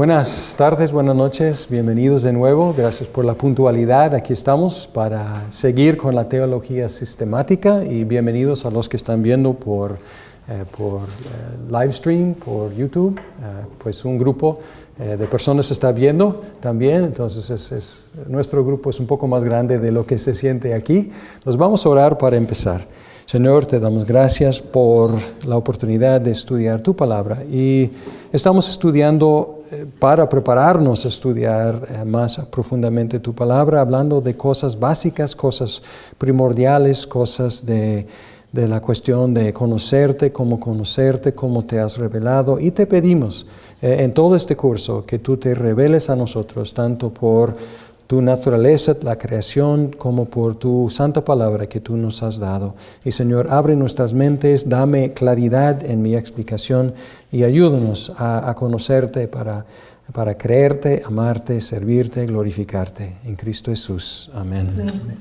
Buenas tardes, buenas noches, bienvenidos de nuevo. Gracias por la puntualidad. Aquí estamos para seguir con la teología sistemática y bienvenidos a los que están viendo por live stream, por YouTube. Pues un grupo de personas está viendo también, entonces nuestro grupo es un poco más grande de lo que se siente aquí. Nos vamos a orar para empezar. Señor, te damos gracias por la oportunidad de estudiar tu palabra y estamos estudiando para prepararnos a estudiar más profundamente tu palabra, hablando de cosas básicas, cosas primordiales, cosas de la cuestión de conocerte, cómo te has revelado, y te pedimos en todo este curso que tú te reveles a nosotros, tanto por tu naturaleza, la creación, como por tu santa palabra que tú nos has dado. Y Señor, abre nuestras mentes, dame claridad en mi explicación y ayúdanos a conocerte para creerte, amarte, servirte, glorificarte. En Cristo Jesús. Amén.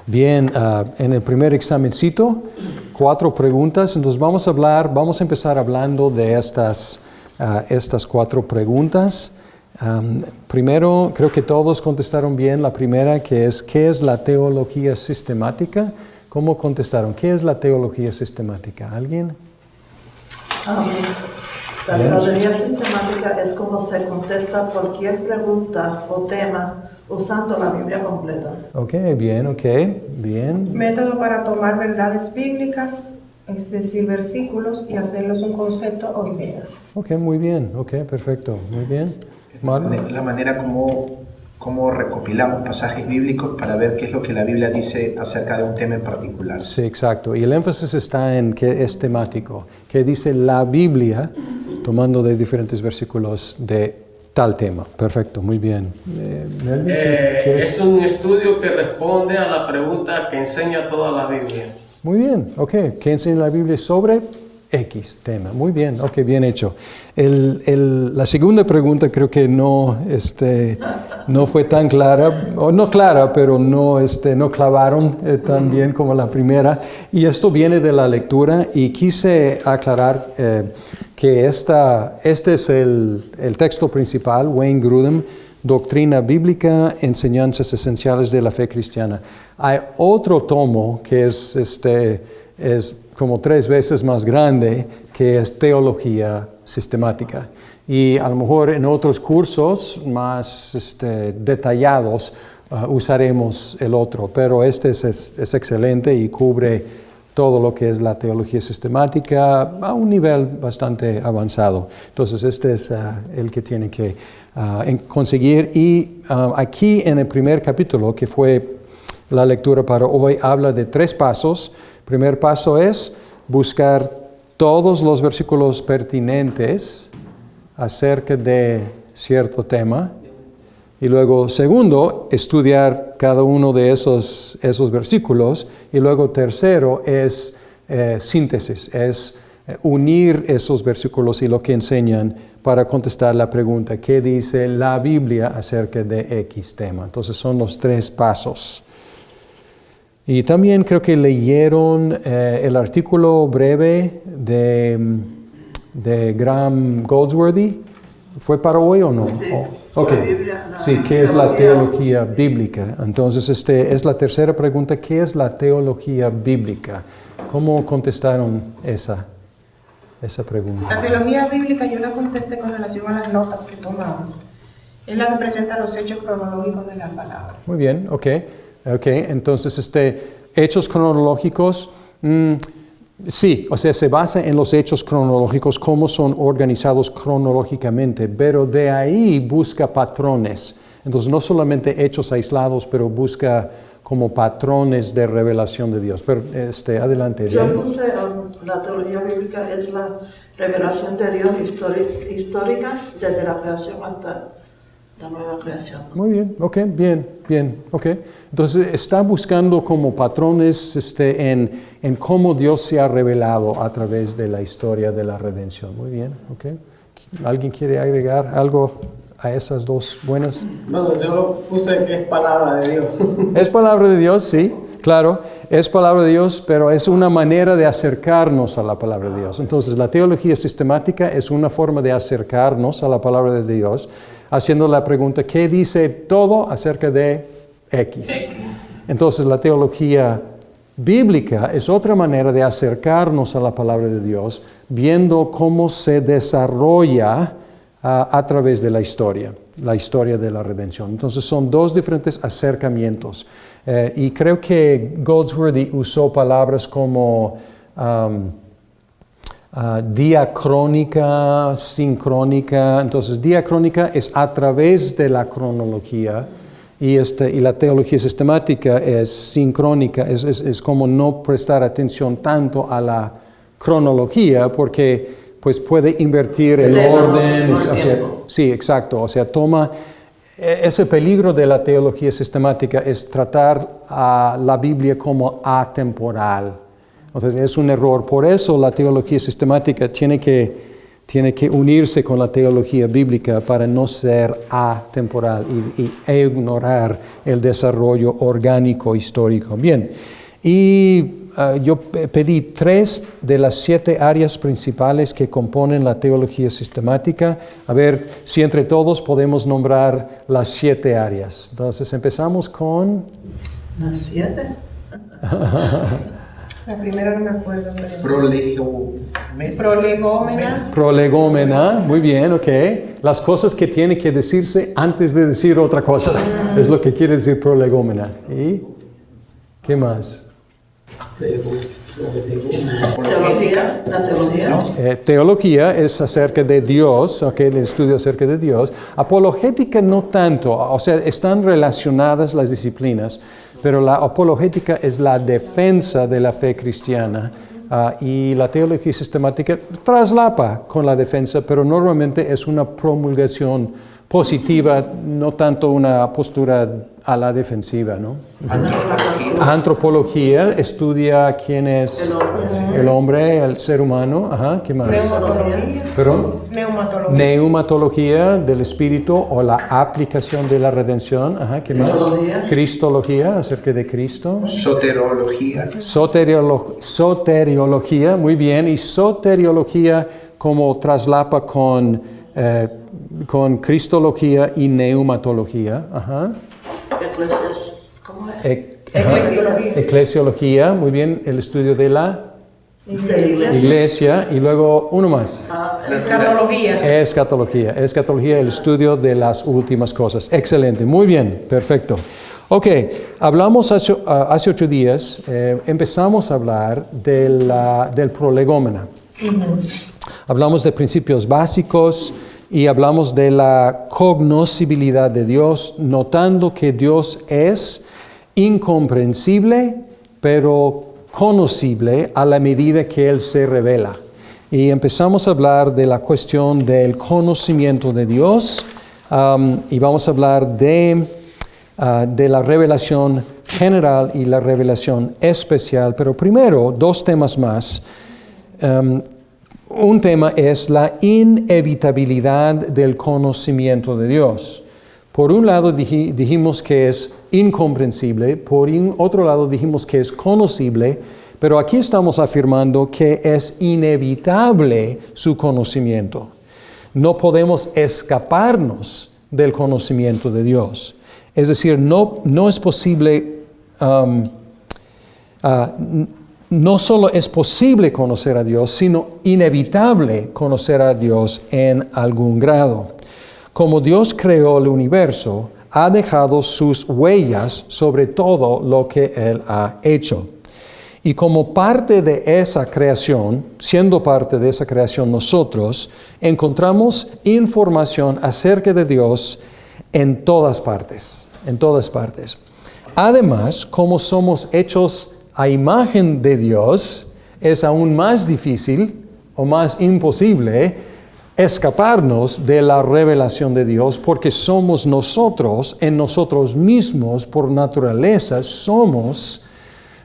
Bien, en el primer examencito, 4 preguntas. Entonces vamos a empezar hablando de estas 4 preguntas. Primero, creo que todos contestaron bien la primera, que es ¿qué es la teología sistemática? ¿Cómo contestaron? ¿Qué es la teología sistemática? ¿Alguien? La teología sistemática es como se contesta cualquier pregunta o tema usando la Biblia completa. Bien. Método para tomar verdades bíblicas, es decir, versículos, y hacerlos un concepto o idea. Muy bien. Perfecto. Muy bien. La manera como recopilamos pasajes bíblicos para ver qué es lo que la Biblia dice acerca de un tema en particular. Sí, exacto. Y el énfasis está en que es temático. ¿Qué dice la Biblia, tomando de diferentes versículos de tal tema? Perfecto, muy bien. Melvin, es un estudio que responde a la pregunta que enseña toda la Biblia. Muy bien, ¿Qué enseña la Biblia sobre X tema? Muy bien, bien hecho. La segunda pregunta creo que no fue tan clara, o no clara, pero no clavaron tan bien como la primera. Y esto viene de la lectura y quise aclarar que este es el texto principal, Wayne Grudem, Doctrina Bíblica, Enseñanzas Esenciales de la Fe Cristiana. Hay otro tomo que es como 3 veces más grande, que es Teología Sistemática. Y a lo mejor en otros cursos más detallados usaremos el otro, pero este es excelente y cubre todo lo que es la teología sistemática a un nivel bastante avanzado. Entonces este es el que tiene que conseguir. Y aquí en el primer capítulo, que fue la lectura para hoy, habla de 3 pasos. Primer paso es buscar todos los versículos pertinentes acerca de cierto tema. Y luego, segundo, estudiar cada uno de esos versículos. Y luego, tercero, es síntesis, es unir esos versículos y lo que enseñan para contestar la pregunta, ¿qué dice la Biblia acerca de X tema? Entonces, son los 3 pasos. Y también creo que leyeron el artículo breve de Graham Goldsworthy. ¿Fue para hoy o no? Sí. Sí, ¿qué es la teología bíblica? Entonces, es la tercera pregunta, ¿qué es la teología bíblica? ¿Cómo contestaron esa pregunta? La teología bíblica yo la contesté con relación a las notas que tomamos. Es la que presenta los hechos cronológicos de la palabra. Muy bien, entonces hechos cronológicos, sí, o sea, se basa en los hechos cronológicos, cómo son organizados cronológicamente, pero de ahí busca patrones. Entonces no solamente hechos aislados, pero busca como patrones de revelación de Dios. Pero adelante. Yo puse la teología bíblica es la revelación de Dios histórica desde la creación hasta la nueva creación. Muy bien, bien. Entonces está buscando como patrones en cómo Dios se ha revelado a través de la historia de la redención. Muy bien, ¿Alguien quiere agregar algo a esas 2 buenas? Bueno, yo puse que es palabra de Dios. Es palabra de Dios, sí. claro, es palabra de Dios, pero es una manera de acercarnos a la palabra de Dios. Entonces, la teología sistemática es una forma de acercarnos a la palabra de Dios, haciendo la pregunta, ¿qué dice todo acerca de X? Entonces, la teología bíblica es otra manera de acercarnos a la palabra de Dios, viendo cómo se desarrolla a través de la historia de la redención. Entonces son dos diferentes acercamientos. Y creo que Goldsworthy usó palabras como diacrónica, sincrónica. Entonces diacrónica es a través de la cronología y la teología sistemática es sincrónica, es como no prestar atención tanto a la cronología porque pues puede invertir el orden. Sí, exacto. O sea, ese peligro de la teología sistemática es tratar a la Biblia como atemporal. Entonces, es un error. Por eso la teología sistemática tiene que unirse con la teología bíblica para no ser atemporal e ignorar el desarrollo orgánico histórico. Bien, y yo pedí 3 de las 7 áreas principales que componen la teología sistemática. A ver si entre todos podemos nombrar las 7 áreas. Entonces empezamos con... ¿Las 7? La primera no me acuerdo. Prolegómena. Prolegómena, muy bien, ok. Las cosas que tiene que decirse antes de decir otra cosa. Es lo que quiere decir prolegómena. ¿Y qué más? Teología, la teología. Teología es acerca de Dios, okay, el estudio acerca de Dios. Apologética no tanto, o sea, están relacionadas las disciplinas, pero la apologética es la defensa de la fe cristiana y la teología sistemática traslapa con la defensa, pero normalmente es una promulgación positiva, no tanto una postura a la defensiva, ¿no? Antropología estudia quién es el hombre, el ser humano. Ajá, ¿qué más? Neumatología. ¿Perdón? Neumatología. Neumatología del espíritu o la aplicación de la redención. Ajá, ¿qué más? Cristología, acerca de Cristo. Soterología. Soteriología, muy bien. Y soteriología como traslapa con cristología y neumatología. Ajá. ¿Cómo es? Eclesiología, muy bien, el estudio de la iglesia. Y luego uno más. Escatología. Escatología, el estudio de las últimas cosas. Excelente, muy bien, perfecto. Ok, hablamos hace 8 días, empezamos a hablar del prolegómena. Hablamos de principios básicos y hablamos de la cognoscibilidad de Dios, notando que Dios es incomprensible, pero conocible a la medida que Él se revela. Y empezamos a hablar de la cuestión del conocimiento de Dios y vamos a hablar de la revelación general y la revelación especial. Pero primero, 2 temas más. Un tema es la inevitabilidad del conocimiento de Dios. Por un lado dijimos que es incomprensible, por otro lado dijimos que es conocible, pero aquí estamos afirmando que es inevitable su conocimiento. No podemos escaparnos del conocimiento de Dios. Es decir, no es posible... no solo es posible conocer a Dios, sino inevitable conocer a Dios en algún grado. Como Dios creó el universo, ha dejado sus huellas sobre todo lo que Él ha hecho. Y como parte de esa creación, siendo parte de esa creación nosotros, encontramos información acerca de Dios en todas partes, Además, como somos hechos a imagen de Dios, es aún más difícil o más imposible escaparnos de la revelación de Dios, porque somos nosotros, en nosotros mismos, por naturaleza, somos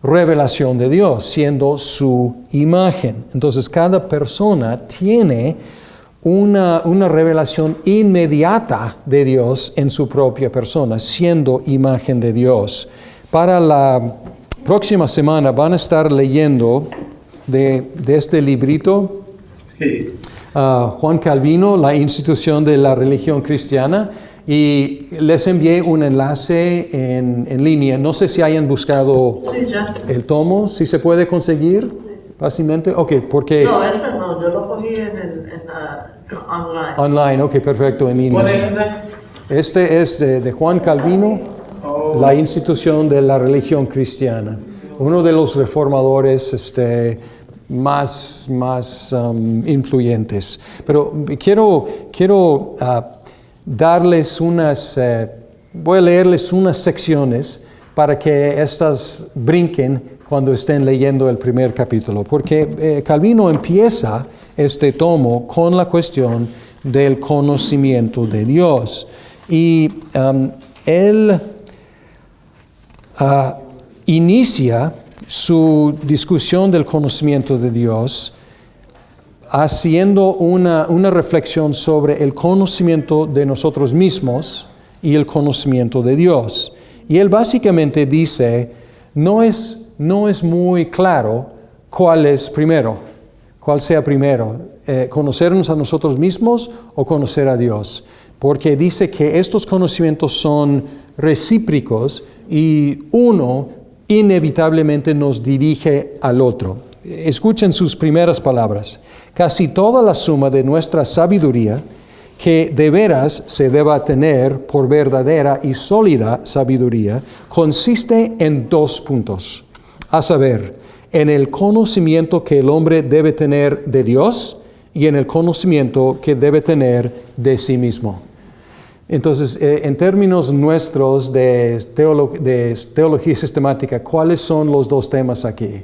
revelación de Dios, siendo su imagen. Entonces, cada persona tiene una revelación inmediata de Dios en su propia persona, siendo imagen de Dios. Para próxima semana van a estar leyendo de este librito, Sí. Juan Calvino, La institución de la religión cristiana, y les envié un enlace en línea. No sé si hayan buscado Sí, ya. el tomo, si se puede conseguir fácilmente. Ok, porque No, ese no, yo lo cogí online. online, ok, perfecto, en ¿Cuál línea. es? Este es de Juan Calvino, La institución de la religión cristiana. Uno de los reformadores más influyentes. Pero quiero darles voy a leerles unas secciones para que estas brinquen cuando estén leyendo el primer capítulo. Porque Calvino empieza este tomo con la cuestión del conocimiento de Dios. Y él inicia su discusión del conocimiento de Dios haciendo una reflexión sobre el conocimiento de nosotros mismos y el conocimiento de Dios. Y él básicamente dice, no es muy claro cuál es primero, cuál sea primero, conocernos a nosotros mismos o conocer a Dios. Porque dice que estos conocimientos son recíprocos y uno inevitablemente nos dirige al otro. Escuchen sus primeras palabras. Casi toda la suma de nuestra sabiduría, que de veras se deba tener por verdadera y sólida sabiduría, consiste en 2 puntos. A saber, en el conocimiento que el hombre debe tener de Dios y en el conocimiento que debe tener de sí mismo. Entonces, en términos nuestros de teología sistemática, ¿cuáles son los 2 temas aquí?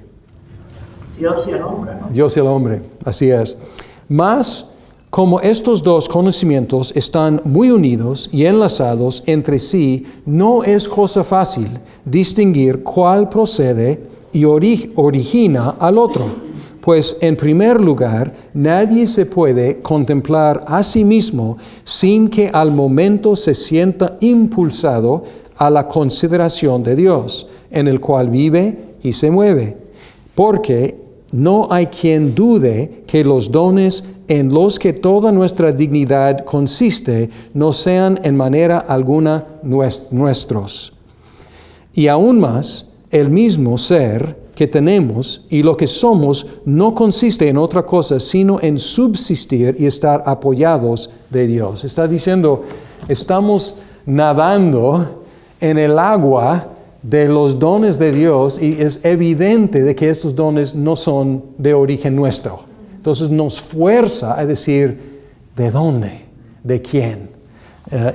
Dios y el hombre, ¿no? Dios y el hombre, así es. Mas, como estos 2 conocimientos están muy unidos y enlazados entre sí, no es cosa fácil distinguir cuál procede y origina al otro. Pues, en primer lugar, nadie se puede contemplar a sí mismo sin que al momento se sienta impulsado a la consideración de Dios, en el cual vive y se mueve. Porque no hay quien dude que los dones en los que toda nuestra dignidad consiste no sean en manera alguna nuestros. Y aún más, el mismo ser que tenemos y lo que somos no consiste en otra cosa sino en subsistir y estar apoyados de Dios. Está diciendo, estamos nadando en el agua de los dones de Dios y es evidente de que estos dones no son de origen nuestro. Entonces nos fuerza a decir, ¿de dónde? ¿De quién?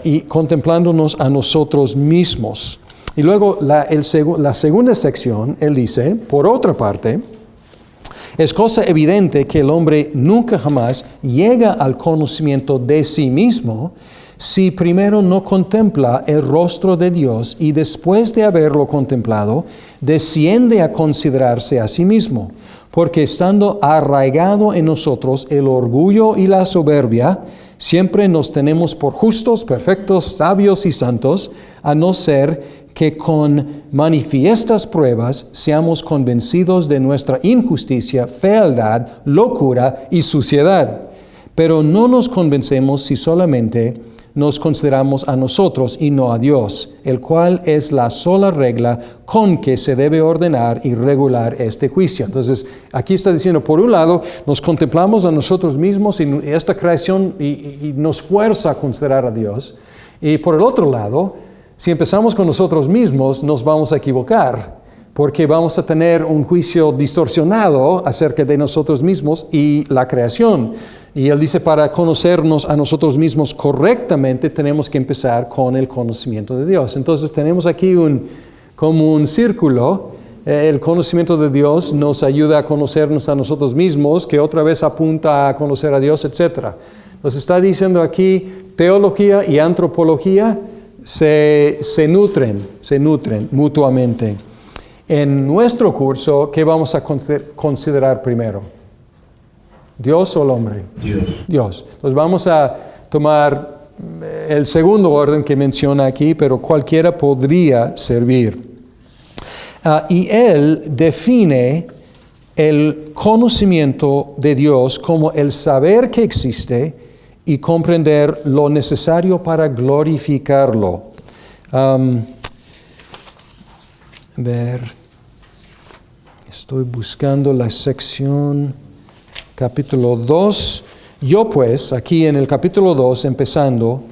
Y contemplándonos a nosotros mismos. Y luego la segunda sección, él dice, por otra parte, es cosa evidente que el hombre nunca jamás llega al conocimiento de sí mismo si primero no contempla el rostro de Dios y después de haberlo contemplado, desciende a considerarse a sí mismo. Porque estando arraigado en nosotros el orgullo y la soberbia, siempre nos tenemos por justos, perfectos, sabios y santos, a no ser que con manifiestas pruebas seamos convencidos de nuestra injusticia, fealdad, locura y suciedad. Pero no nos convencemos si solamente nos consideramos a nosotros y no a Dios, el cual es la sola regla con que se debe ordenar y regular este juicio. Entonces, aquí está diciendo, por un lado, nos contemplamos a nosotros mismos y esta creación y nos fuerza a considerar a Dios. Y por el otro lado, si empezamos con nosotros mismos, nos vamos a equivocar, porque vamos a tener un juicio distorsionado acerca de nosotros mismos y la creación. Y él dice, para conocernos a nosotros mismos correctamente, tenemos que empezar con el conocimiento de Dios. Entonces tenemos aquí como un círculo. El conocimiento de Dios nos ayuda a conocernos a nosotros mismos, que otra vez apunta a conocer a Dios, etc. Entonces está diciendo aquí, teología y antropología se nutren mutuamente. En nuestro curso, ¿qué vamos a considerar primero? ¿Dios o el hombre? Dios. Entonces vamos a tomar el segundo orden que menciona aquí, pero cualquiera podría servir. Y él define el conocimiento de Dios como el saber que existe y comprender lo necesario para glorificarlo. Estoy buscando la sección capítulo 2. Yo pues, aquí en el capítulo 2, empezando,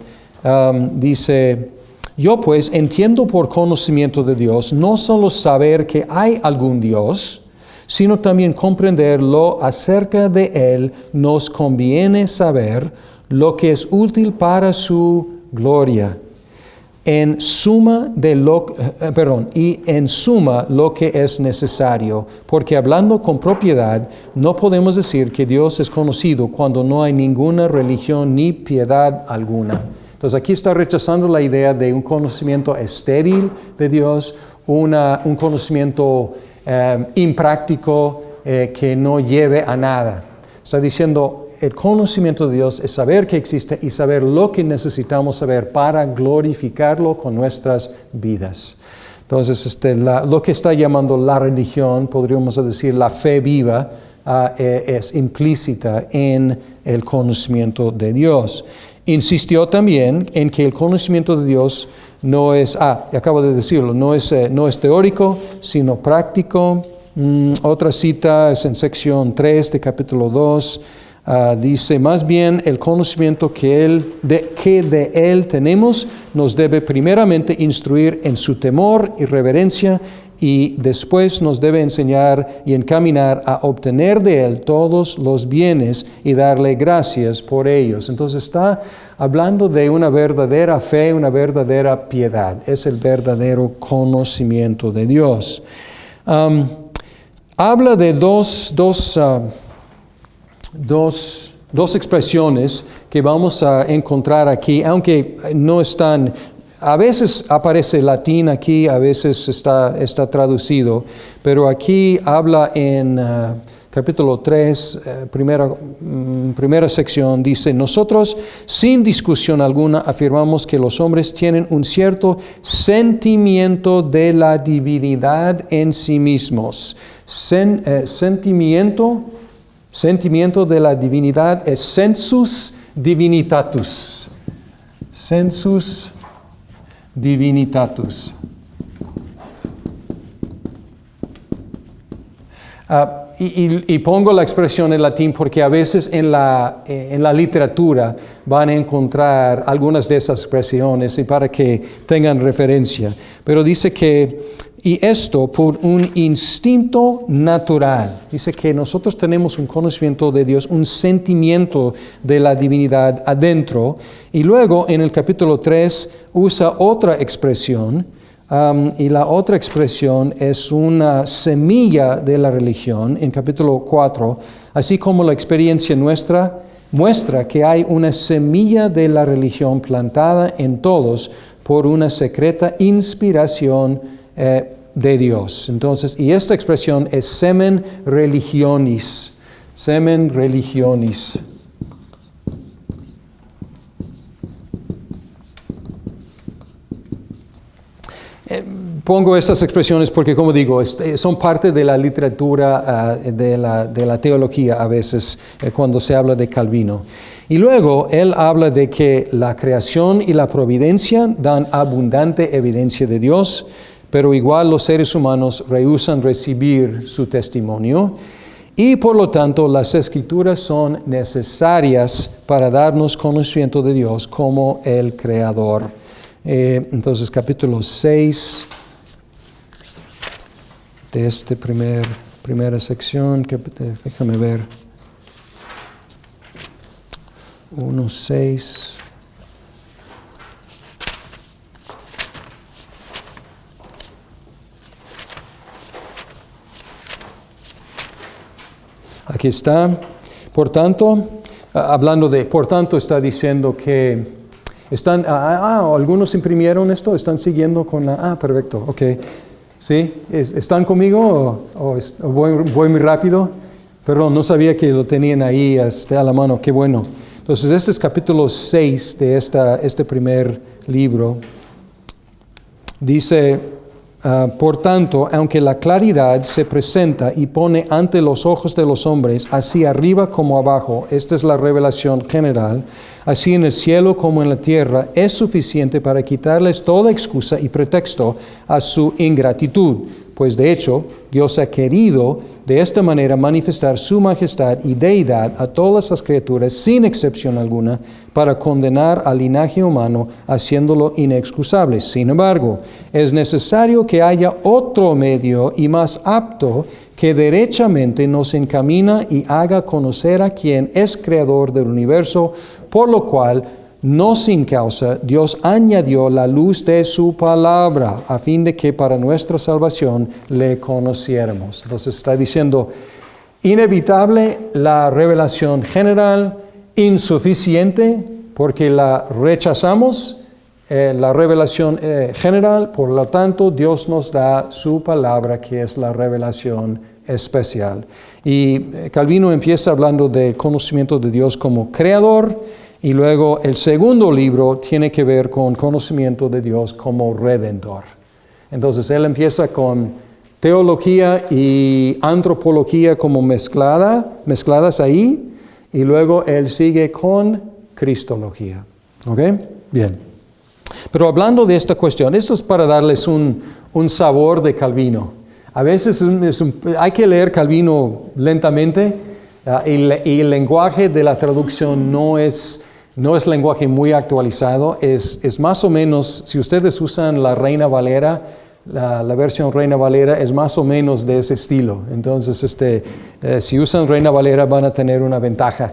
dice: yo pues entiendo por conocimiento de Dios no solo saber que hay algún Dios, sino también comprenderlo acerca de Él. Nos conviene saber lo que es útil para su gloria. Y en suma lo que es necesario, porque hablando con propiedad, no podemos decir que Dios es conocido cuando no hay ninguna religión ni piedad alguna. Entonces aquí está rechazando la idea de un conocimiento estéril de Dios, un conocimiento impráctico que no lleve a nada. Está diciendo, el conocimiento de Dios es saber que existe y saber lo que necesitamos saber para glorificarlo con nuestras vidas. Entonces, lo que está llamando la religión, podríamos decir la fe viva, es implícita en el conocimiento de Dios. Insistió también en que el conocimiento de Dios no es, acabo de decirlo, no es teórico, sino práctico. Otra cita es en sección 3 de capítulo 2. Dice, más bien el conocimiento que de Él tenemos nos debe primeramente instruir en su temor y reverencia, y después nos debe enseñar y encaminar a obtener de Él todos los bienes y darle gracias por ellos. Entonces está hablando de una verdadera fe, una verdadera piedad. Es el verdadero conocimiento de Dios. Habla de dos expresiones que vamos a encontrar aquí, aunque no están, a veces aparece latín aquí, a veces está traducido, pero aquí habla en capítulo 3, primera sección, dice: nosotros sin discusión alguna afirmamos que los hombres tienen un cierto sentimiento de la divinidad en sí mismos. Sentimiento de la divinidad es sensus divinitatus. Sensus divinitatus. Y pongo la expresión en latín porque a veces en la literatura van a encontrar algunas de esas expresiones y para que tengan referencia. Pero dice que, y esto por un instinto natural. Dice que nosotros tenemos un conocimiento de Dios, un sentimiento de la divinidad adentro. Y luego en el capítulo 3 usa otra expresión. Y la otra expresión es una semilla de la religión en capítulo 4, así como la experiencia nuestra muestra que hay una semilla de la religión plantada en todos por una secreta inspiración de Dios. Entonces, y esta expresión es semen religionis. Semen religionis. Pongo estas expresiones porque, como digo, son parte de la literatura de la teología a veces cuando se habla de Calvino. Y luego él habla de que la creación y la providencia dan abundante evidencia de Dios, pero igual los seres humanos rehúsan recibir su testimonio. Y por lo tanto las Escrituras son necesarias para darnos conocimiento de Dios como el Creador. Entonces capítulo 6 de esta primera sección, déjame ver, 1:6. Aquí está. Por tanto, está diciendo que están, algunos imprimieron esto, están siguiendo con perfecto, ok. ¿Sí? ¿Están conmigo o voy muy rápido? Perdón, no sabía que lo tenían ahí a la mano, qué bueno. Entonces, este es capítulo 6 de este primer libro. Dice, Por tanto, aunque la claridad se presenta y pone ante los ojos de los hombres, así arriba como abajo, esta es la revelación general, así en el cielo como en la tierra, es suficiente para quitarles toda excusa y pretexto a su ingratitud. Pues de hecho, Dios ha querido de esta manera manifestar su majestad y deidad a todas las criaturas sin excepción alguna para condenar al linaje humano haciéndolo inexcusable. Sin embargo, es necesario que haya otro medio y más apto que derechamente nos encamina y haga conocer a quien es creador del universo, por lo cual no sin causa, Dios añadió la luz de su palabra a fin de que para nuestra salvación le conociéramos. Entonces está diciendo, inevitable la revelación general, insuficiente porque la rechazamos, la revelación general, por lo tanto Dios nos da su palabra que es la revelación especial. Y Calvino empieza hablando del conocimiento de Dios como creador, y luego el segundo libro tiene que ver con conocimiento de Dios como redentor. Entonces él empieza con teología y antropología como mezcladas ahí, y luego él sigue con cristología. ¿Ok? Bien. Pero hablando de esta cuestión, esto es para darles un sabor de Calvino. A veces hay que leer Calvino lentamente, y el lenguaje de la traducción no es lenguaje muy actualizado, es más o menos, si ustedes usan la Reina Valera, la versión Reina Valera es más o menos de ese estilo. Entonces, si usan Reina Valera van a tener una ventaja